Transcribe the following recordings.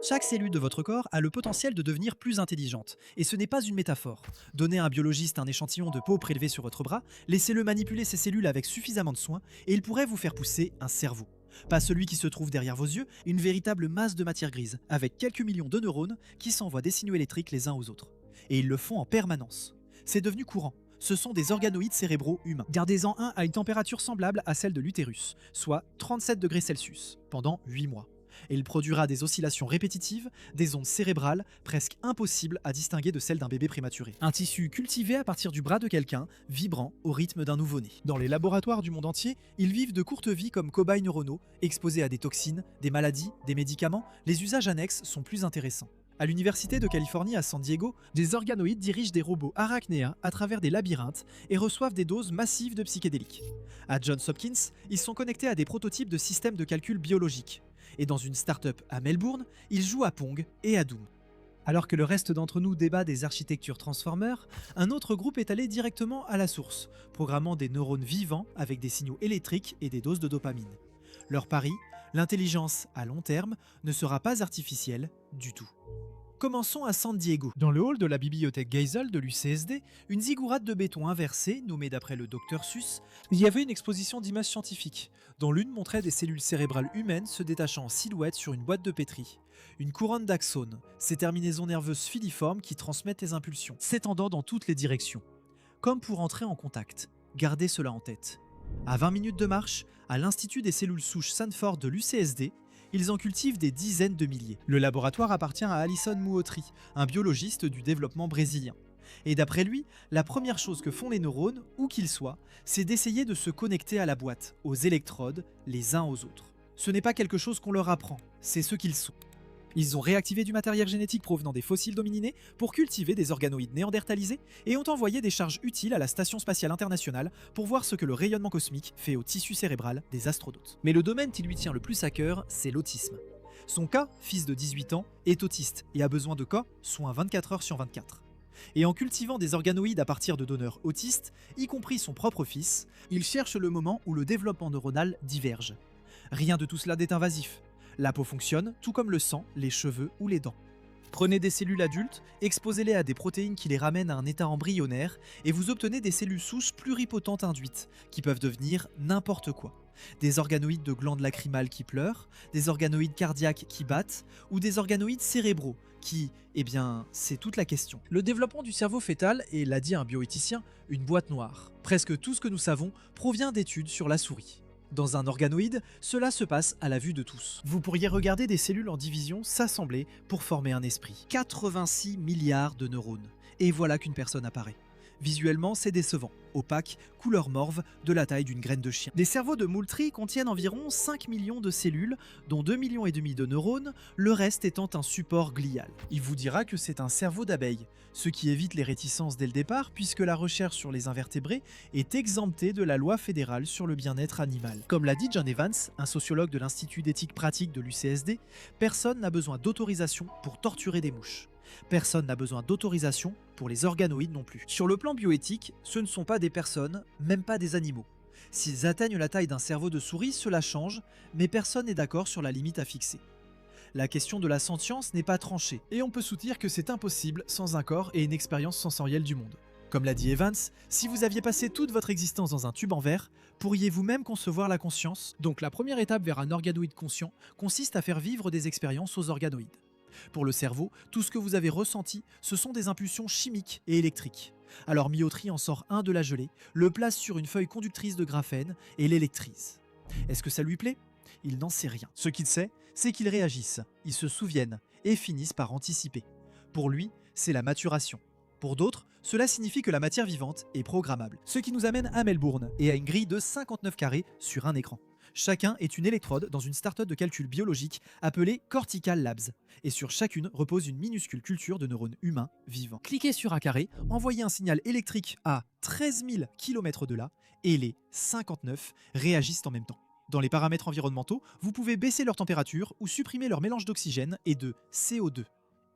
Chaque cellule de votre corps a le potentiel de devenir plus intelligente, et ce n'est pas une métaphore. Donnez à un biologiste un échantillon de peau prélevé sur votre bras, laissez-le manipuler ces cellules avec suffisamment de soin, et il pourrait vous faire pousser un cerveau. Pas celui qui se trouve derrière vos yeux, une véritable masse de matière grise, avec quelques millions de neurones qui s'envoient des signaux électriques les uns aux autres. Et ils le font en permanence. C'est devenu courant. Ce sont des organoïdes cérébraux humains. Gardez-en un à une température semblable à celle de l'utérus, soit 37 degrés Celsius, pendant 8 mois. Et il produira des oscillations répétitives, des ondes cérébrales presque impossibles à distinguer de celles d'un bébé prématuré. Un tissu cultivé à partir du bras de quelqu'un, vibrant au rythme d'un nouveau-né. Dans les laboratoires du monde entier, ils vivent de courtes vies comme cobayes neuronaux, exposés à des toxines, des maladies, des médicaments. Les usages annexes sont plus intéressants. À l'Université de Californie à San Diego, des organoïdes dirigent des robots arachnéens à travers des labyrinthes et reçoivent des doses massives de psychédéliques. À Johns Hopkins, ils sont connectés à des prototypes de systèmes de calcul biologiques. Et dans une start-up à Melbourne, ils jouent à Pong et à Doom. Alors que le reste d'entre nous débat des architectures Transformers, un autre groupe est allé directement à la source, programmant des neurones vivants avec des signaux électriques et des doses de dopamine. Leur pari, l'intelligence à long terme ne sera pas artificielle du tout. Commençons à San Diego. Dans le hall de la bibliothèque Geisel de l'UCSD, une ziggourate de béton inversée, nommée d'après le Dr Sus, il y avait une exposition d'images scientifiques, dont l'une montrait des cellules cérébrales humaines se détachant en silhouette sur une boîte de pétri. Une couronne d'axones, ces terminaisons nerveuses filiformes qui transmettent les impulsions, s'étendant dans toutes les directions. Comme pour entrer en contact, gardez cela en tête. À 20 minutes de marche, à l'Institut des cellules souches Sanford de l'UCSD, ils en cultivent des dizaines de milliers. Le laboratoire appartient à Alison Muotri, un biologiste du développement brésilien. Et d'après lui, la première chose que font les neurones, où qu'ils soient, c'est d'essayer de se connecter à la boîte, aux électrodes, les uns aux autres. Ce n'est pas quelque chose qu'on leur apprend, c'est ce qu'ils sont. Ils ont réactivé du matériel génétique provenant des fossiles d'hominidés pour cultiver des organoïdes néandertalisés et ont envoyé des charges utiles à la Station spatiale internationale pour voir ce que le rayonnement cosmique fait au tissu cérébral des astronautes. Mais le domaine qui lui tient le plus à cœur, c'est l'autisme. Son cas, fils de 18 ans, est autiste et a besoin de soins 24 heures sur 24. Et en cultivant des organoïdes à partir de donneurs autistes, y compris son propre fils, il cherche le moment où le développement neuronal diverge. Rien de tout cela n'est invasif. La peau fonctionne, tout comme le sang, les cheveux ou les dents. Prenez des cellules adultes, exposez-les à des protéines qui les ramènent à un état embryonnaire, et vous obtenez des cellules souches pluripotentes induites, qui peuvent devenir n'importe quoi. Des organoïdes de glandes lacrymales qui pleurent, des organoïdes cardiaques qui battent, ou des organoïdes cérébraux, qui, eh bien, c'est toute la question. Le développement du cerveau fœtal est, l'a dit un bioéthicien, une boîte noire. Presque tout ce que nous savons provient d'études sur la souris. Dans un organoïde, cela se passe à la vue de tous. Vous pourriez regarder des cellules en division s'assembler pour former un esprit. 86 milliards de neurones. Et voilà qu'une personne apparaît. Visuellement, c'est décevant, opaque, couleur morve, de la taille d'une graine de chien. Les cerveaux de Moultrie contiennent environ 5 millions de cellules, dont 2,5 millions de neurones, le reste étant un support glial. Il vous dira que c'est un cerveau d'abeille, ce qui évite les réticences dès le départ, puisque la recherche sur les invertébrés est exemptée de la loi fédérale sur le bien-être animal. Comme l'a dit John Evans, un sociologue de l'Institut d'éthique pratique de l'UCSD, personne n'a besoin d'autorisation pour torturer des mouches. Personne n'a besoin d'autorisation pour les organoïdes non plus. Sur le plan bioéthique, ce ne sont pas des personnes, même pas des animaux. S'ils atteignent la taille d'un cerveau de souris, cela change, mais personne n'est d'accord sur la limite à fixer. La question de la sentience n'est pas tranchée, et on peut soutenir que c'est impossible sans un corps et une expérience sensorielle du monde. Comme l'a dit Evans, si vous aviez passé toute votre existence dans un tube en verre, pourriez-vous même concevoir la conscience? Donc la première étape vers un organoïde conscient consiste à faire vivre des expériences aux organoïdes. Pour le cerveau, tout ce que vous avez ressenti, ce sont des impulsions chimiques et électriques. Alors Muotri en sort un de la gelée, le place sur une feuille conductrice de graphène et l'électrise. Est-ce que ça lui plaît? Il n'en sait rien. Ce qu'il sait, c'est qu'ils réagissent, ils se souviennent et finissent par anticiper. Pour lui, c'est la maturation. Pour d'autres, cela signifie que la matière vivante est programmable. Ce qui nous amène à Melbourne et à une grille de 59 carrés sur un écran. Chacun est une électrode dans une start-up de calcul biologique appelée Cortical Labs. Et sur chacune repose une minuscule culture de neurones humains vivants. Cliquez sur un carré, envoyez un signal électrique à 13 000 km de là, et les 59 réagissent en même temps. Dans les paramètres environnementaux, vous pouvez baisser leur température ou supprimer leur mélange d'oxygène et de CO2.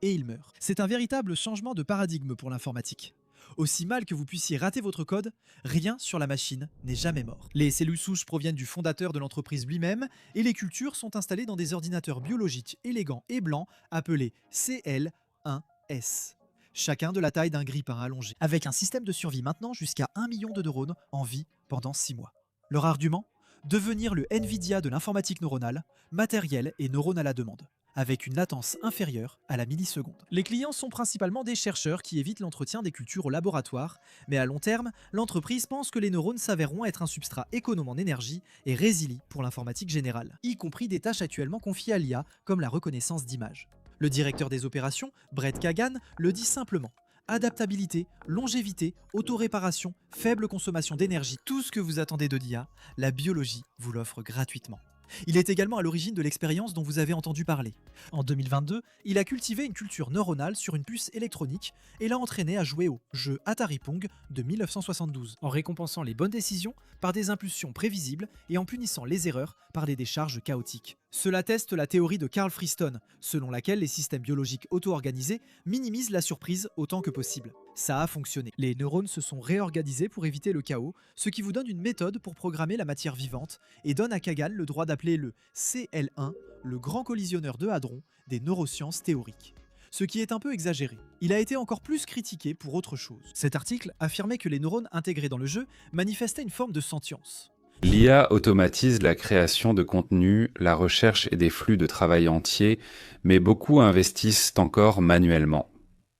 Et ils meurent. C'est un véritable changement de paradigme pour l'informatique. Aussi mal que vous puissiez rater votre code, rien sur la machine n'est jamais mort. Les cellules souches proviennent du fondateur de l'entreprise lui-même et les cultures sont installées dans des ordinateurs biologiques élégants et blancs appelés CL1S. Chacun de la taille d'un grille-pain allongé, avec un système de survie maintenant jusqu'à 1 million de neurones en vie pendant 6 mois. Leur argument ? Devenir le Nvidia de l'informatique neuronale, matériel et neurone à la demande, avec une latence inférieure à la milliseconde. Les clients sont principalement des chercheurs qui évitent l'entretien des cultures au laboratoire, mais à long terme, l'entreprise pense que les neurones s'avéreront être un substrat économe en énergie et résilient pour l'informatique générale, y compris des tâches actuellement confiées à l'IA, comme la reconnaissance d'images. Le directeur des opérations, Brett Kagan, le dit simplement. Adaptabilité, longévité, autoréparation, faible consommation d'énergie, tout ce que vous attendez de l'IA, la biologie vous l'offre gratuitement. Il est également à l'origine de l'expérience dont vous avez entendu parler. En 2022, il a cultivé une culture neuronale sur une puce électronique et l'a entraîné à jouer au jeu Atari Pong de 1972, en récompensant les bonnes décisions par des impulsions prévisibles et en punissant les erreurs par des décharges chaotiques. Cela teste la théorie de Carl Friston, selon laquelle les systèmes biologiques auto-organisés minimisent la surprise autant que possible. Ça a fonctionné. Les neurones se sont réorganisés pour éviter le chaos, ce qui vous donne une méthode pour programmer la matière vivante et donne à Kagan le droit d'appeler le CL1 le grand collisionneur de hadrons des neurosciences théoriques. Ce qui est un peu exagéré. Il a été encore plus critiqué pour autre chose. Cet article affirmait que les neurones intégrés dans le jeu manifestaient une forme de sentience. L'IA automatise la création de contenu, la recherche et des flux de travail entiers, mais beaucoup investissent encore manuellement.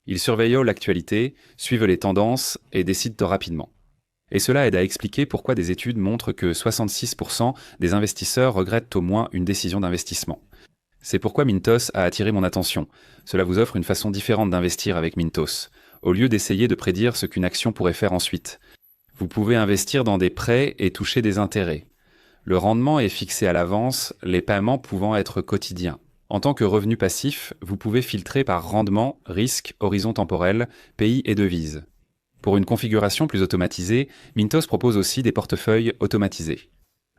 Ils surveillent l'actualité, suivent les tendances et décident rapidement. Et cela aide à expliquer pourquoi des études montrent que 66% des investisseurs regrettent au moins une décision d'investissement. C'est pourquoi Mintos a attiré mon attention. Cela vous offre une façon différente d'investir avec Mintos, au lieu d'essayer de prédire ce qu'une action pourrait faire ensuite. Vous pouvez investir dans des prêts et toucher des intérêts. Le rendement est fixé à l'avance, les paiements pouvant être quotidiens. En tant que revenu passif, vous pouvez filtrer par rendement, risque, horizon temporel, pays et devise. Pour une configuration plus automatisée, Mintos propose aussi des portefeuilles automatisés.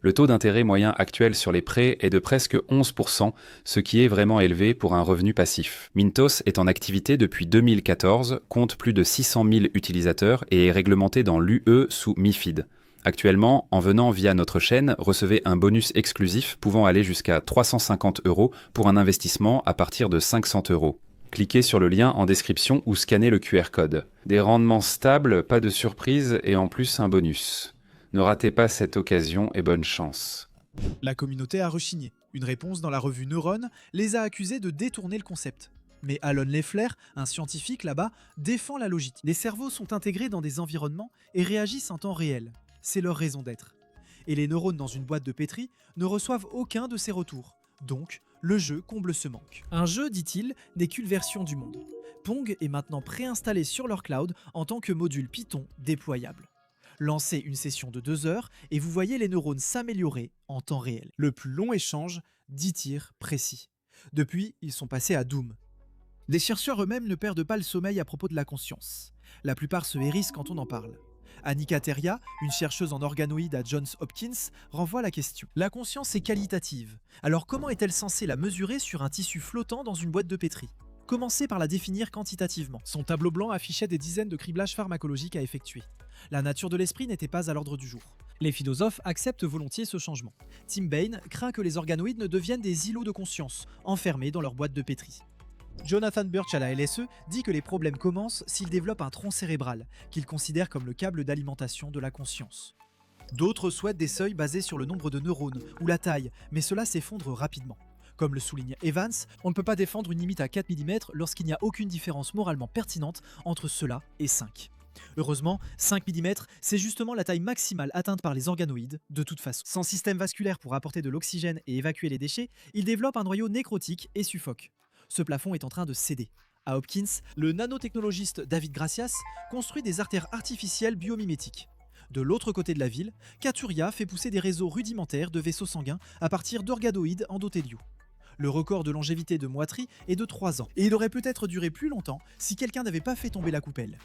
Le taux d'intérêt moyen actuel sur les prêts est de presque 11%, ce qui est vraiment élevé pour un revenu passif. Mintos est en activité depuis 2014, compte plus de 600 000 utilisateurs et est réglementé dans l'UE sous MiFID. Actuellement, en venant via notre chaîne, recevez un bonus exclusif pouvant aller jusqu'à 350 € pour un investissement à partir de 500 €. Cliquez sur le lien en description ou scannez le QR code. Des rendements stables, pas de surprise et en plus un bonus. Ne ratez pas cette occasion et bonne chance. La communauté a rechigné. Une réponse dans la revue Neuron les a accusés de détourner le concept. Mais Alon Leffler, un scientifique là-bas, défend la logique. Les cerveaux sont intégrés dans des environnements et réagissent en temps réel. C'est leur raison d'être. Et les neurones dans une boîte de pétri ne reçoivent aucun de ces retours. Donc, le jeu comble ce manque. Un jeu, dit-il, n'est qu'une version du monde. Pong est maintenant préinstallé sur leur cloud en tant que module Python déployable. Lancez une session de 2 heures et vous voyez les neurones s'améliorer en temps réel. Le plus long échange, 10 tirs précis. Depuis, ils sont passés à Doom. Les chercheurs eux-mêmes ne perdent pas le sommeil à propos de la conscience. La plupart se hérissent quand on en parle. Annika Teria, une chercheuse en organoïdes à Johns Hopkins, renvoie la question. La conscience est qualitative. Alors comment est-elle censée la mesurer sur un tissu flottant dans une boîte de pétri ? Commencez par la définir quantitativement. Son tableau blanc affichait des dizaines de criblages pharmacologiques à effectuer. La nature de l'esprit n'était pas à l'ordre du jour. Les philosophes acceptent volontiers ce changement. Tim Bain craint que les organoïdes ne deviennent des îlots de conscience, enfermés dans leur boîte de pétri. Jonathan Birch à la LSE dit que les problèmes commencent s'ils développent un tronc cérébral, qu'il considère comme le câble d'alimentation de la conscience. D'autres souhaitent des seuils basés sur le nombre de neurones ou la taille, mais cela s'effondre rapidement. Comme le souligne Evans, on ne peut pas défendre une limite à 4 mm lorsqu'il n'y a aucune différence moralement pertinente entre cela et 5. Heureusement, 5 mm, c'est justement la taille maximale atteinte par les organoïdes, de toute façon. Sans système vasculaire pour apporter de l'oxygène et évacuer les déchets, ils développent un noyau nécrotique et suffoquent. Ce plafond est en train de céder. À Hopkins, le nanotechnologiste David Gracias construit des artères artificielles biomimétiques. De l'autre côté de la ville, Katuria fait pousser des réseaux rudimentaires de vaisseaux sanguins à partir d'organoïdes endothéliaux. Le record de longévité de Moitri est de 3 ans, et il aurait peut-être duré plus longtemps si quelqu'un n'avait pas fait tomber la coupelle.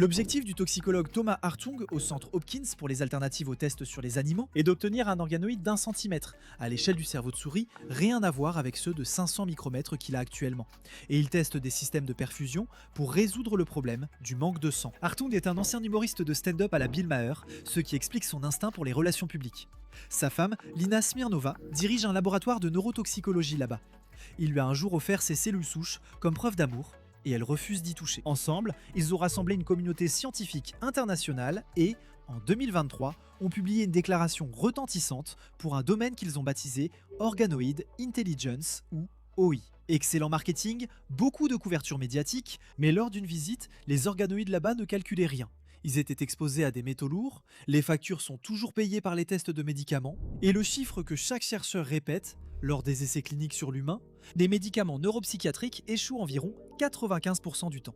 L'objectif du toxicologue Thomas Hartung au centre Hopkins pour les alternatives aux tests sur les animaux est d'obtenir un organoïde d'1 centimètre. À l'échelle du cerveau de souris, rien à voir avec ceux de 500 micromètres qu'il a actuellement. Et il teste des systèmes de perfusion pour résoudre le problème du manque de sang. Hartung est un ancien humoriste de stand-up à la Bill Maher, ce qui explique son instinct pour les relations publiques. Sa femme, Lina Smirnova, dirige un laboratoire de neurotoxicologie là-bas. Il lui a un jour offert ses cellules souches comme preuve d'amour, et elle refuse d'y toucher. Ensemble, ils ont rassemblé une communauté scientifique internationale et, en 2023, ont publié une déclaration retentissante pour un domaine qu'ils ont baptisé Organoid Intelligence ou OI. Excellent marketing, beaucoup de couverture médiatique, mais lors d'une visite, les organoïdes là-bas ne calculaient rien. Ils étaient exposés à des métaux lourds, les factures sont toujours payées par les tests de médicaments, et le chiffre que chaque chercheur répète, lors des essais cliniques sur l'humain, les médicaments neuropsychiatriques échouent environ 95% du temps.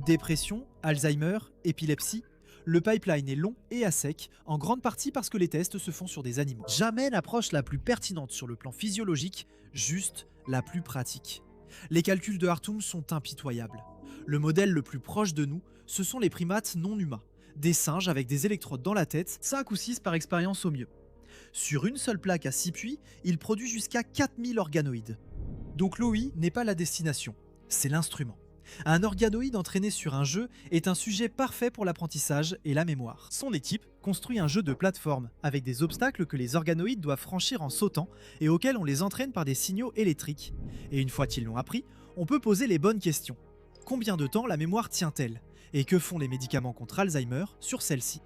Dépression, Alzheimer, épilepsie, le pipeline est long et à sec, en grande partie parce que les tests se font sur des animaux. Jamais l'approche la plus pertinente sur le plan physiologique, juste la plus pratique. Les calculs de Hartung sont impitoyables. Le modèle le plus proche de nous, ce sont les primates non humains, des singes avec des électrodes dans la tête, 5 ou 6 par expérience au mieux. Sur une seule plaque à 6 puits, il produit jusqu'à 4000 organoïdes. Donc l'OI n'est pas la destination, c'est l'instrument. Un organoïde entraîné sur un jeu est un sujet parfait pour l'apprentissage et la mémoire. Son équipe construit un jeu de plateforme avec des obstacles que les organoïdes doivent franchir en sautant et auxquels on les entraîne par des signaux électriques. Et une fois qu'ils l'ont appris, on peut poser les bonnes questions. Combien de temps la mémoire tient-elle? Et que font les médicaments contre Alzheimer sur celle-ci?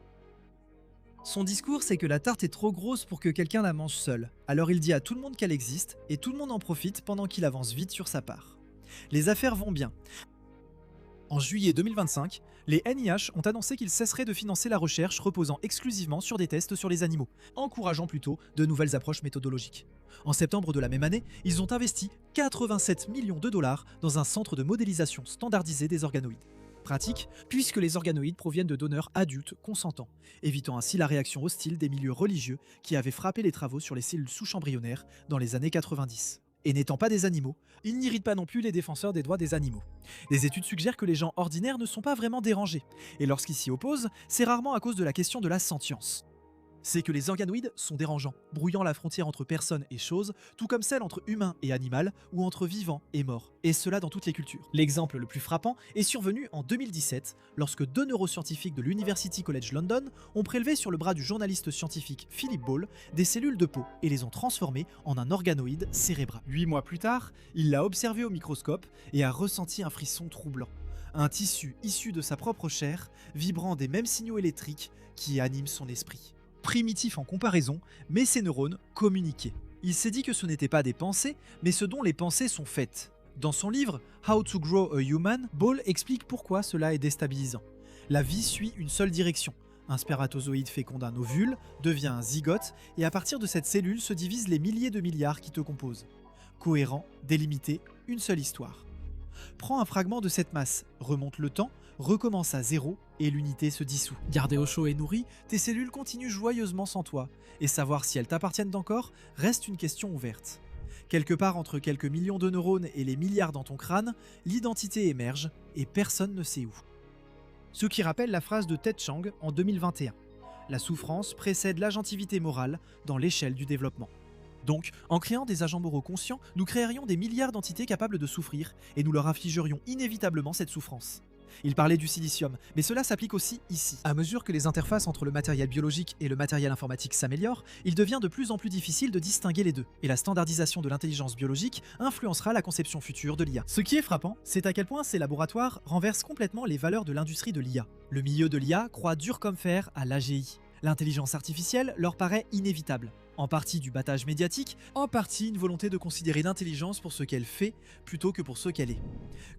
Son discours, c'est que la tarte est trop grosse pour que quelqu'un la mange seul. Alors il dit à tout le monde qu'elle existe, et tout le monde en profite pendant qu'il avance vite sur sa part. Les affaires vont bien. En juillet 2025, les NIH ont annoncé qu'ils cesseraient de financer la recherche reposant exclusivement sur des tests sur les animaux, encourageant plutôt de nouvelles approches méthodologiques. En septembre de la même année, ils ont investi 87 millions de dollars dans un centre de modélisation standardisé des organoïdes. Pratique, puisque les organoïdes proviennent de donneurs adultes consentants, évitant ainsi la réaction hostile des milieux religieux qui avaient frappé les travaux sur les cellules souches embryonnaires dans les années 90. Et n'étant pas des animaux, ils n'irritent pas non plus les défenseurs des droits des animaux. Des études suggèrent que les gens ordinaires ne sont pas vraiment dérangés, et lorsqu'ils s'y opposent, c'est rarement à cause de la question de la sentience. C'est que les organoïdes sont dérangeants, brouillant la frontière entre personnes et choses, tout comme celle entre humain et animal, ou entre vivant et mort, et cela dans toutes les cultures. L'exemple le plus frappant est survenu en 2017, lorsque 2 neuroscientifiques de l'University College London ont prélevé sur le bras du journaliste scientifique Philip Ball des cellules de peau et les ont transformées en un organoïde cérébral. 8 mois plus tard, il l'a observé au microscope et a ressenti un frisson troublant. Un tissu issu de sa propre chair, vibrant des mêmes signaux électriques qui animent son esprit. Primitif en comparaison, mais ses neurones communiquaient. Il s'est dit que ce n'étaient pas des pensées, mais ce dont les pensées sont faites. Dans son livre How to Grow a Human, Ball explique pourquoi cela est déstabilisant. La vie suit une seule direction. Un spermatozoïde féconde un ovule, devient un zygote, et à partir de cette cellule se divisent les milliers de milliards qui te composent. Cohérent, délimité, une seule histoire. Prends un fragment de cette masse, remonte le temps, recommence à zéro et l'unité se dissout. Gardé au chaud et nourri, tes cellules continuent joyeusement sans toi, et savoir si elles t'appartiennent encore reste une question ouverte. Quelque part entre quelques millions de neurones et les milliards dans ton crâne, l'identité émerge et personne ne sait où. Ce qui rappelle la phrase de Ted Chiang en 2021. La souffrance précède l'agentivité morale dans l'échelle du développement. Donc, en créant des agents moraux conscients, nous créerions des milliards d'entités capables de souffrir et nous leur infligerions inévitablement cette souffrance. Il parlait du silicium, mais cela s'applique aussi ici. À mesure que les interfaces entre le matériel biologique et le matériel informatique s'améliorent, il devient de plus en plus difficile de distinguer les deux, et la standardisation de l'intelligence biologique influencera la conception future de l'IA. Ce qui est frappant, c'est à quel point ces laboratoires renversent complètement les valeurs de l'industrie de l'IA. Le milieu de l'IA croit dur comme fer à l'AGI. L'intelligence artificielle leur paraît inévitable. En partie du battage médiatique, en partie une volonté de considérer l'intelligence pour ce qu'elle fait plutôt que pour ce qu'elle est.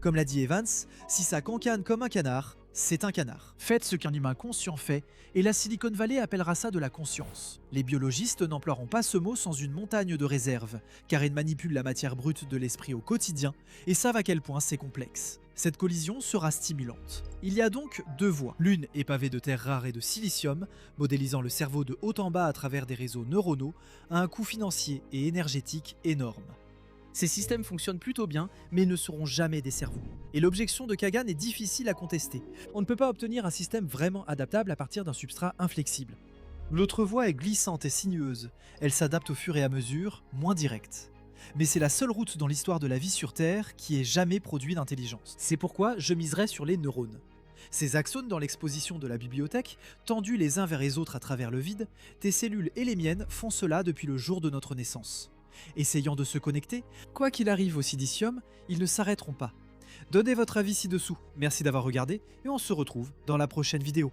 Comme l'a dit Evans, si ça cancane comme un canard, c'est un canard. Faites ce qu'un humain conscient fait, et la Silicon Valley appellera ça de la conscience. Les biologistes n'emploieront pas ce mot sans une montagne de réserve, car ils manipulent la matière brute de l'esprit au quotidien et savent à quel point c'est complexe. Cette collision sera stimulante. Il y a donc 2 voies. L'une est pavée de terres rares et de silicium, modélisant le cerveau de haut en bas à travers des réseaux neuronaux, à un coût financier et énergétique énorme. Ces systèmes fonctionnent plutôt bien, mais ne seront jamais des cerveaux. Et l'objection de Kagan est difficile à contester. On ne peut pas obtenir un système vraiment adaptable à partir d'un substrat inflexible. L'autre voie est glissante et sinueuse. Elle s'adapte au fur et à mesure, moins directe. Mais c'est la seule route dans l'histoire de la vie sur Terre qui ait jamais produit d'intelligence. C'est pourquoi je miserai sur les neurones. Ces axones dans l'exposition de la bibliothèque, tendus les uns vers les autres à travers le vide, tes cellules et les miennes font cela depuis le jour de notre naissance. Essayant de se connecter, quoi qu'il arrive au silicium, ils ne s'arrêteront pas. Donnez votre avis ci-dessous. Merci d'avoir regardé et on se retrouve dans la prochaine vidéo.